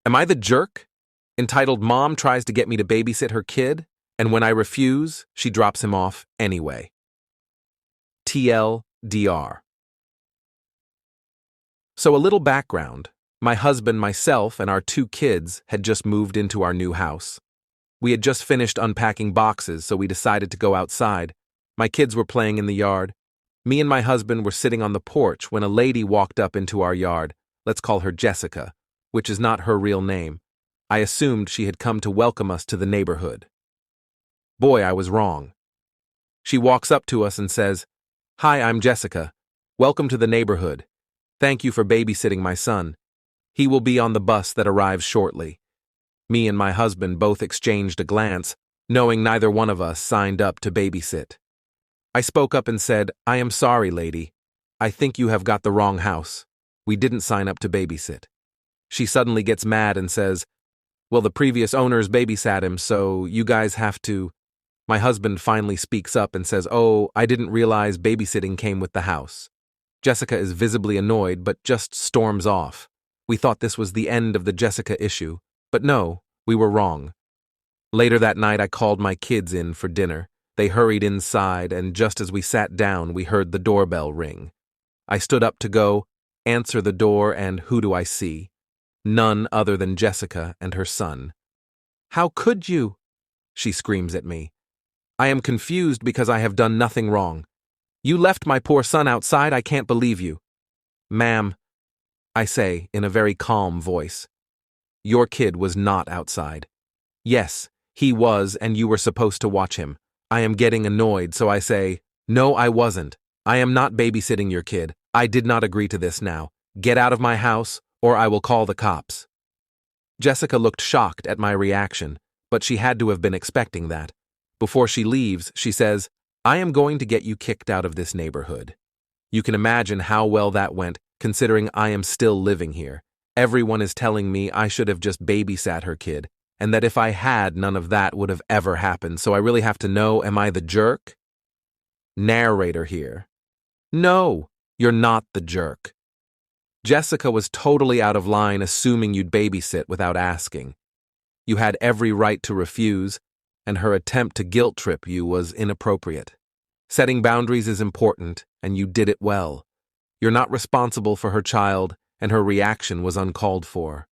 Am I the jerk? Entitled mom tries to get me to babysit her kid, and when I refuse, she drops him off anyway. TLDR. So a little background. My husband, myself, and our 2 kids had just moved into our new house. We had just finished unpacking boxes, so we decided to go outside. My kids were playing in the yard. Me and my husband were sitting on the porch when a lady walked up into our yard. Let's call her Jessica, which is not her real name. I assumed she had come to welcome us to the neighborhood. Boy, I was wrong. She walks up to us and says, "Hi, I'm Jessica. Welcome to the neighborhood. Thank you for babysitting my son. He will be on the bus that arrives shortly." Me and my husband both exchanged a glance, knowing neither one of us signed up to babysit. I spoke up and said, "I am sorry, lady. I think you have got the wrong house. We didn't sign up to babysit." She suddenly gets mad and says, "Well, the previous owners babysat him, so you guys have to." My husband finally speaks up and says, "Oh, I didn't realize babysitting came with the house." Jessica is visibly annoyed but just storms off. We thought this was the end of the Jessica issue, but no, we were wrong. Later that night I called my kids in for dinner. They hurried inside, and just as we sat down, we heard the doorbell ring. I stood up to go, answer the door, and who do I see? None other than Jessica and her son. "How could you?" she screams at me. "I am confused because I have done nothing wrong. You left my poor son outside. I can't believe you." "Ma'am," I say in a very calm voice, "your kid was not outside. Yes, he was, and you were supposed to watch him." I am getting annoyed, so I say, "No, I wasn't. I am not babysitting your kid. I did not agree to this now. Get out of my house, or I will call the cops." Jessica looked shocked at my reaction, but she had to have been expecting that. Before she leaves, she says, "I am going to get you kicked out of this neighborhood." You can imagine how well that went, considering I am still living here. Everyone is telling me I should have just babysat her kid, and that if I had, none of that would have ever happened, so I really have to know, am I the jerk? Narrator here. No, you're not the jerk. Jessica was totally out of line assuming you'd babysit without asking. You had every right to refuse, and her attempt to guilt trip you was inappropriate. Setting boundaries is important, and you did it well. You're not responsible for her child, and her reaction was uncalled for.